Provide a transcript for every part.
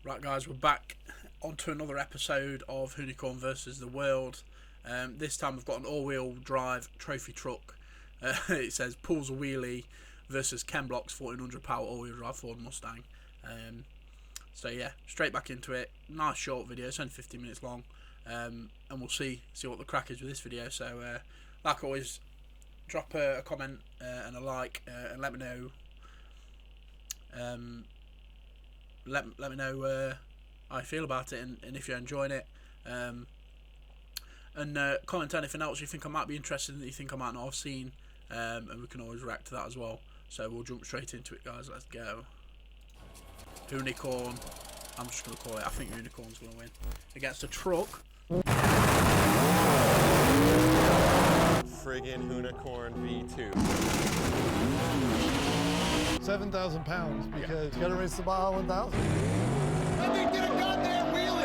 Right guys, we're back onto another episode of Hoonicorn versus the World. This time we've got an all-wheel drive trophy truck. It says pulls a wheelie versus Ken Block's 1400 power all-wheel drive Ford Mustang. So yeah, straight back into it. Nice short video, it's only 15 minutes long, and we'll see what the crack is with this video. So like always, drop a comment and a like, and let me know. Let me know how you feel about it and if you're enjoying it, and comment anything else you think I might be interested in that you think I might not have seen, and we can always react to that as well. So we'll jump straight into it, guys. Let's go. Hoonicorn, I'm just going to call it. I think Hoonicorn's going to win against a truck. Friggin' Hoonicorn V2. 7,000 pounds because you gotta race the mile 1,000. That thing did a goddamn wheelie!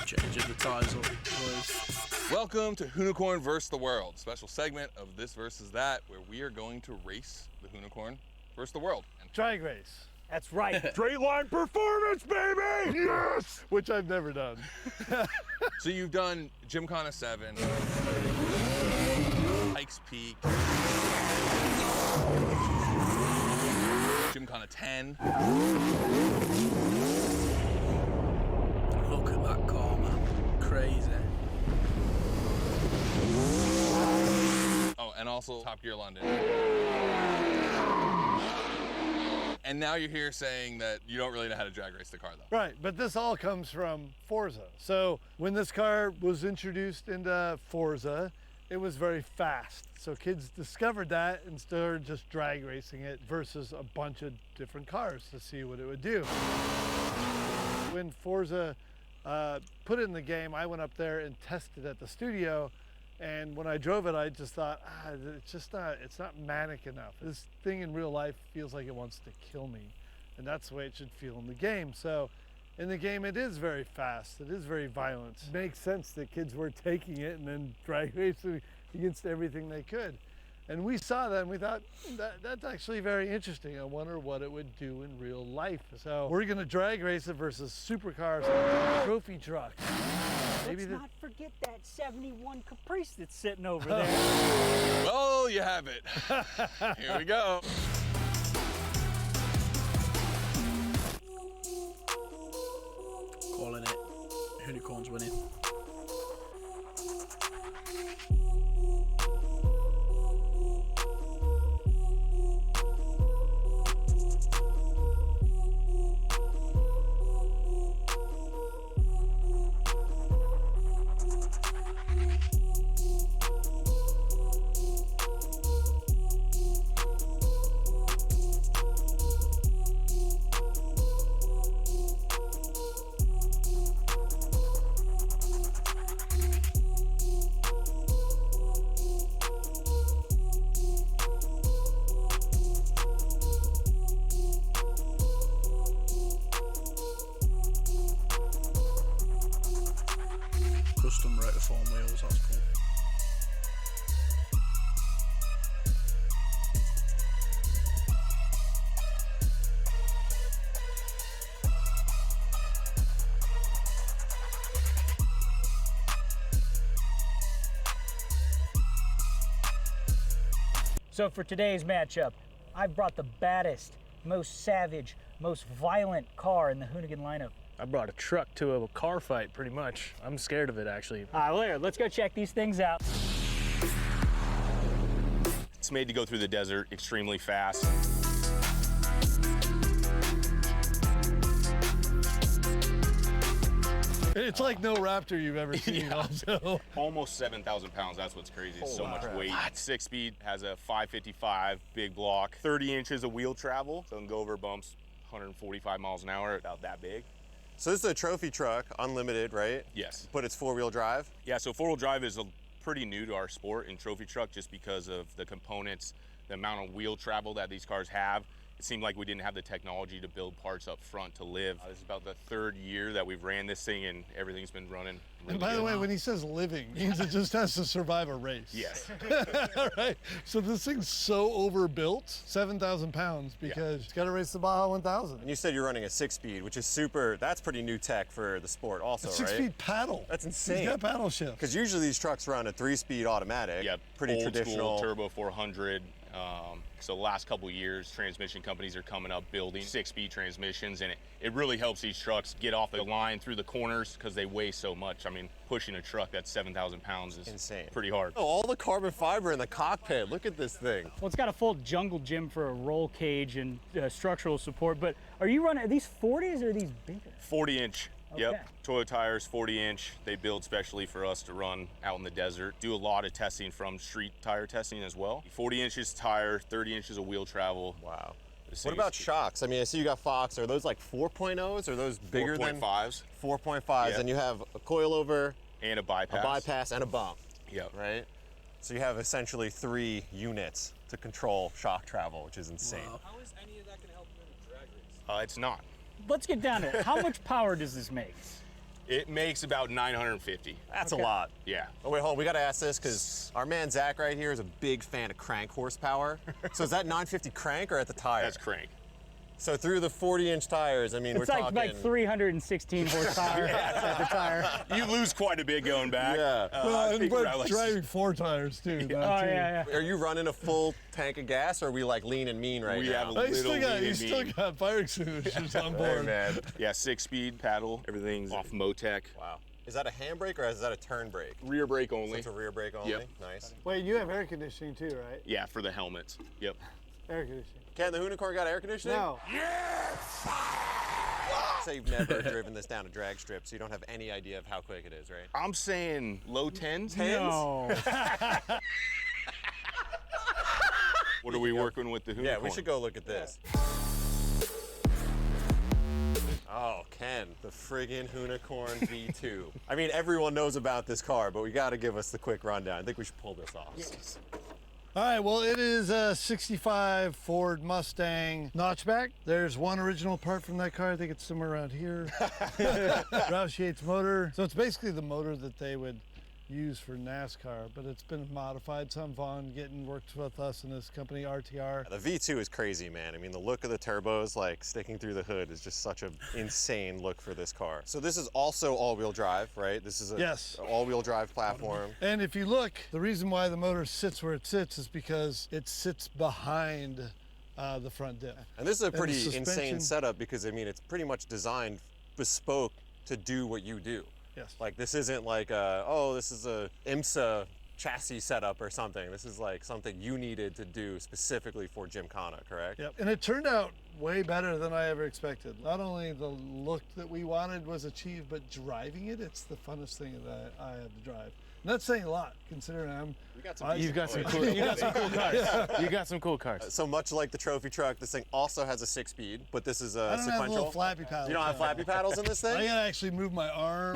Changing the ties up, boys. Welcome to Hoonicorn vs. the World, special segment of This Versus That, where we are going to race the Hoonicorn versus the world. Drag race. That's right. Straight line performance, baby! Yes! Which I've never done. So you've done Gymkhana 7, Pikes Peak, Gymkhana 10. Look at that car, man. Crazy. Oh, and also Top Gear London. And now you're here saying that you don't really know how to drag race the car, though. Right, but this all comes from Forza. So when this car was introduced into Forza, it was very fast. So kids discovered that and started just drag racing it versus a bunch of different cars to see what it would do. When Forza put it in the game, I went up there and tested at the studio. And when I drove it, I just thought, it's not manic enough. This thing in real life feels like it wants to kill me. And that's the way it should feel in the game. So in the game, it is very fast. It is very violent. It makes sense that kids were taking it and then drag racing against everything they could. And we saw that and we thought, that's actually very interesting. I wonder what it would do in real life. So we're gonna drag race it versus supercars, trophy trucks. Let's not forget that 71 Caprice that's sitting over there. Well, you have it. Here we go. Calling it. Hoonicorn's winning. Custom rotiform wheels, that's cool. So for today's matchup, I've brought the baddest, most savage, most violent car in the Hoonigan lineup. I brought a truck to a car fight, pretty much. I'm scared of it, actually. All right, well, here, let's go check these things out. It's made to go through the desert extremely fast. It's like no Raptor you've ever seen. Also. Almost 7,000 pounds, that's what's crazy. It's so wow. much weight. 6-speed, has a 555 big block, 30 inches of wheel travel, so it can go over bumps 145 miles an hour, about that big. So this is a trophy truck, unlimited, right? Yes. But it's four-wheel drive? Yeah, so four-wheel drive is pretty new to our sport in trophy truck just because of the components the amount of wheel travel that these cars have, it seemed like we didn't have the technology to build parts up front to live. This is about the 3rd year that we've ran this thing, and everything's been running really And by the good. way, when he says living, means it just has to survive a race. Yes. All right. So this thing's so overbuilt, 7,000 pounds, because it's got to race the Baja 1000. And you said you're running a 6-speed, which is super, that's pretty new tech for the sport also, A right? 6-speed paddle. That's insane. He's got paddle shift. Because usually these trucks run a 3-speed automatic. Yep. Pretty Old traditional. school turbo 400. So the last couple of years, transmission companies are coming up building 6-speed transmissions, and it really helps these trucks get off the line through the corners because they weigh so much. I mean, pushing a truck that's 7,000 pounds is Insane. pretty hard. Oh, all the carbon fiber in the cockpit. Look at this thing. Well, it's got a full jungle gym for a roll cage and structural support, but are you running, are these 40s or are these bigger? 40-inch. Okay. Yep. Toyota tires, 40-inch. They build specially for us to run out in the desert. Do a lot of testing from street tire testing as well. 40 inches tire, 30 inches of wheel travel. Wow. What about shocks? I mean, I see you got Fox. Are those like 4.0s? Are those bigger than 4.5s? 4.5s? Yeah. And you have a coilover, And a bypass. a bypass, and a bump, Yep. right? So you have essentially 3 units to control shock travel, which is insane. Wow. How is any of that going to help you in a drag race? It's not. Let's get down to it. How much power does this make? It makes about 950. That's Okay. a lot. Yeah. Oh wait, hold on. We got to ask this because our man Zach right here is a big fan of crank horsepower. So is that 950 crank or at the tire? That's crank. So through the 40-inch tires, I mean, It's we're like, talking. 316 horsepower at the tire. You lose quite a bit going back. Yeah. Well, I and think we're around like- driving 4 tires too. Oh, yeah. Are you running a full tank of gas, or are we like lean and mean right We now? have a Oh, he's still Little got, lean he's and still mean. got fire extinguishers on Hey, board. man. Yeah, 6-speed paddle. Everything's off Motec. Wow. Is that a handbrake or is that a turn brake? Rear brake So only. it's a rear brake only? Yep. Nice. Wait, you have air conditioning too, right? Yeah, for the helmets. Yep. Air conditioning. Ken, the Hoonicorn got air conditioning? No. Say you've never driven this down a drag strip, so you don't have any idea of how quick it is, right? I'm saying low 10s. No. What are we working with the Hoonicorn? Yeah, we should go look at this. Oh, Ken, the friggin' Hoonicorn V2. I mean, everyone knows about this car, but we gotta give us the quick rundown. I think we should pull this off. Yes. All right, well, it is a 65 Ford Mustang notchback. There's one original part from that car. I think it's somewhere around here. Roush Yates motor. So it's basically the motor that they would use for NASCAR, but it's been modified. Some Vaughn getting worked with us in this company, RTR. The V2 is crazy, man. I mean, the look of the turbos, like sticking through the hood, is just such an insane look for this car. So this is also all-wheel drive, right? This is a Yes. all-wheel drive platform. And if you look, the reason why the motor sits where it sits is because it sits behind the front diff. And this is a And the pretty suspension- insane setup because, I mean, it's pretty much designed bespoke to do what you do. Yes. Like, this isn't like, this is a IMSA chassis setup or something. This is like something you needed to do specifically for Gymkhana, correct? Yep. And it turned out way better than I ever expected. Not only the look that we wanted was achieved, but driving it, it's the funnest thing that I had to drive. And that's saying a lot, considering I'm. You've got some cool. You got some cool cars. You got some cool cars. So much like the trophy truck, this thing also has a 6-speed, but this is a I don't have sequential. little flappy paddles. You don't have flappy paddles in this I thing? gotta actually move my arm.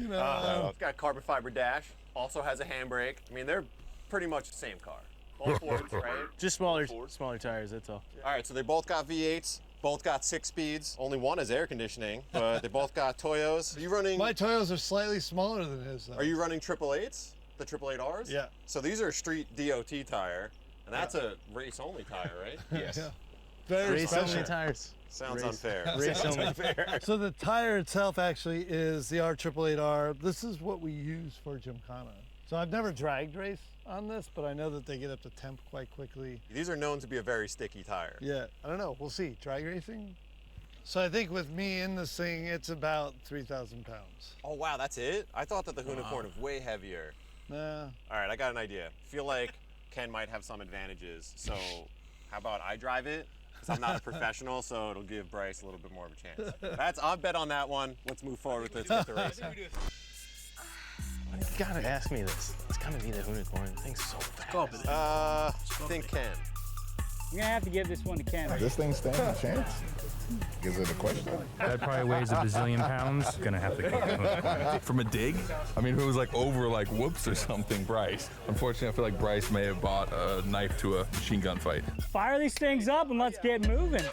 You know. It's got a carbon fiber dash, also has a handbrake. I mean, they're pretty much the same car. Both Fords, right? Just smaller tires. That's all. All right, so they both got V8s, both got 6 speeds. Only one has air conditioning, but they both got Toyos. Are you running? My Toyos are slightly smaller than his, though. Are you running 888s? The 888Rs? Yeah. So these are a street DOT tire, and that's a race-only tire, right? Yes. Yeah. Very Race special. only tires. Sounds unfair. Race Sounds only. unfair. So the tire itself actually is the R888R. This is what we use for Gymkhana. So I've never dragged race on this, but I know that they get up to temp quite quickly. These are known to be a very sticky tire. Yeah, I don't know. We'll see. Drag racing? So I think with me in this thing, it's about 3,000 pounds. Oh, wow, that's it? I thought that the Hoonicorn was way heavier. Nah. All right, I got an idea. I feel like Ken might have some advantages, so how about I drive it? Because I'm not a professional, so it'll give Bryce a little bit more of a chance. I'll bet on that one. Let's move forward with this. Get the race. You gotta ask me this. It's gonna be the Hoonicorn. The thing's so fast. God, but I think Ken. I'm gonna have to give this one to Ken. This thing stands a chance? Is it a question? That probably weighs a bazillion pounds. Gonna have to kick the Hoonicorn. From a dig? I mean, if it was like over like whoops or something, Bryce. Unfortunately, I feel like Bryce may have bought a knife to a machine gun fight. Fire these things up and let's get moving.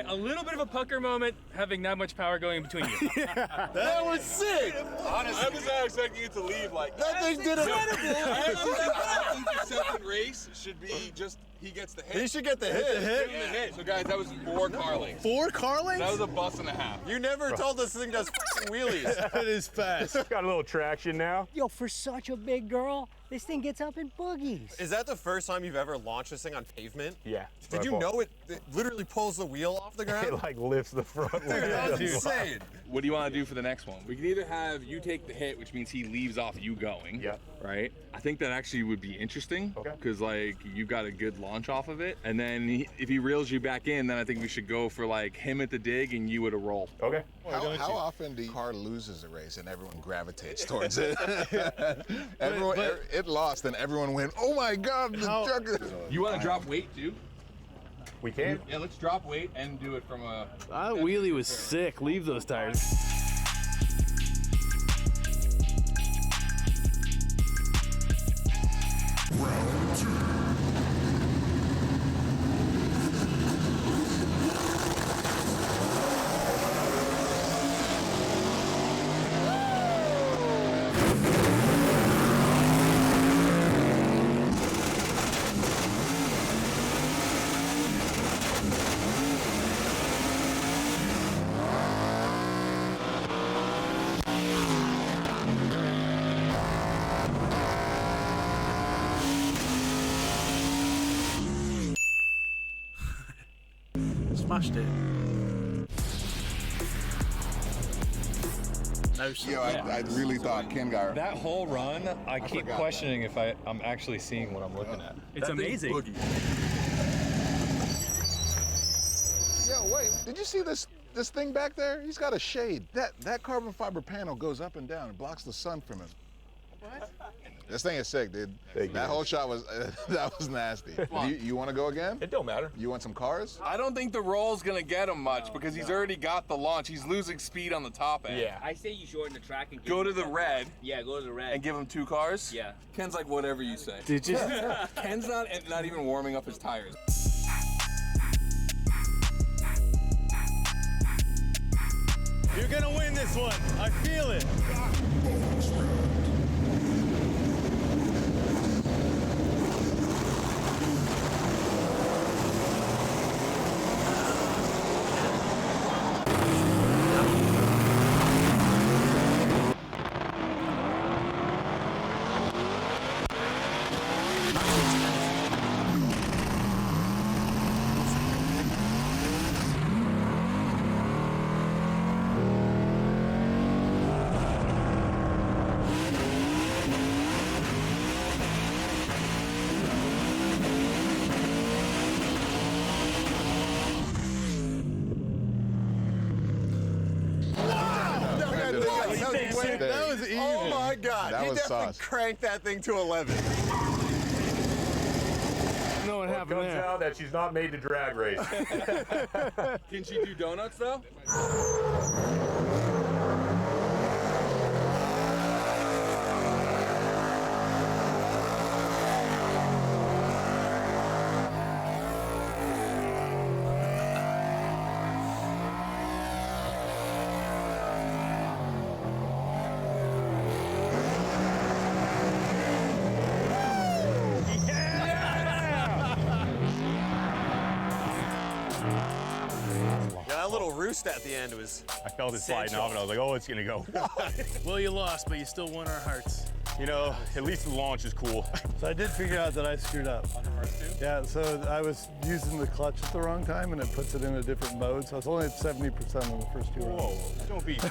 A little bit of a pucker moment, having that much power going between you. That was sick. Honestly, I was not expecting it to leave like That thing did it. I think the second race should be just he gets the hit. He should get the hit. So guys, that was 4 car lengths. 4 car lengths? That was a bus and a half. You never told us this thing does f***ing wheelies. That is fast. Got a little traction now. Yo, for such a big girl, this thing gets up in boogies. Is that the first time you've ever launched this thing on pavement? Yeah. Did you know it literally pulls the wheel off the ground? It like lifts the front. Dude, that's insane. What do you want to do for the next one? We can either have you take the hit, which means he leaves off you going. Yeah. Right? I think that actually would be interesting. Okay. Because like you got a good launch off of it. And then if he reels you back in, then I think we should go for like him at the dig and you at a roll. Okay. How often do car loses a race and everyone gravitates towards it? It lost and everyone went, oh my God, the truck is... You want to drop weight too? We can. Yeah, let's drop weight and do it from a... That wheelie was sick. Leave those tires. Smashed it. No, sir. Yo, I really thought Ken got... That whole run, I keep questioning if I'm actually seeing what I'm looking at. It's amazing. Yo, wait, did you see this thing back there? He's got a shade. That carbon fiber panel goes up and down and blocks the sun from him. What? This thing is sick, dude. That whole shot was that was nasty. You want to go again? It don't matter. You want some cars? I don't think the roll's gonna get him much because he's already got the launch. He's losing speed on the top end. Yeah. I say you shorten the track and Go to the red Yeah, go to the red. and give him 2 cars. Yeah. Ken's like whatever you say. Did you? Ken's not even warming up his tires. You're gonna win this one. I feel it. That was even. Oh my God. That He was definitely sauce. cranked that thing to 11. don't know what happened Comes there. out that she's not made to drag race. Can she do donuts though? Yeah, that little roost at the end was. I felt it sliding off, and I was like, oh, it's gonna go. Well, you lost, but you still won our hearts. You know, at least the launch is cool. So I did figure out that I screwed up. On the first two? Yeah, so I was using the clutch at the wrong time and it puts it in a different mode. So I was only at 70% on the first two runs. Whoa, don't be. Come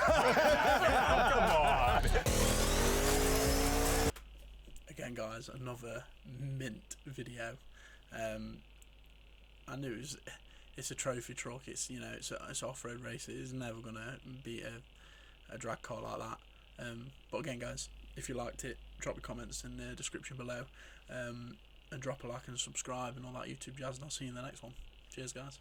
on. Again, guys, another mint video. I knew it's a trophy truck. It's, you know, it's off-road race. It is never gonna beat a drag car like that. But again, guys, if you liked it, drop your comments in the description below, and drop a like and subscribe and all that YouTube jazz. And I'll see you in the next one. Cheers, guys.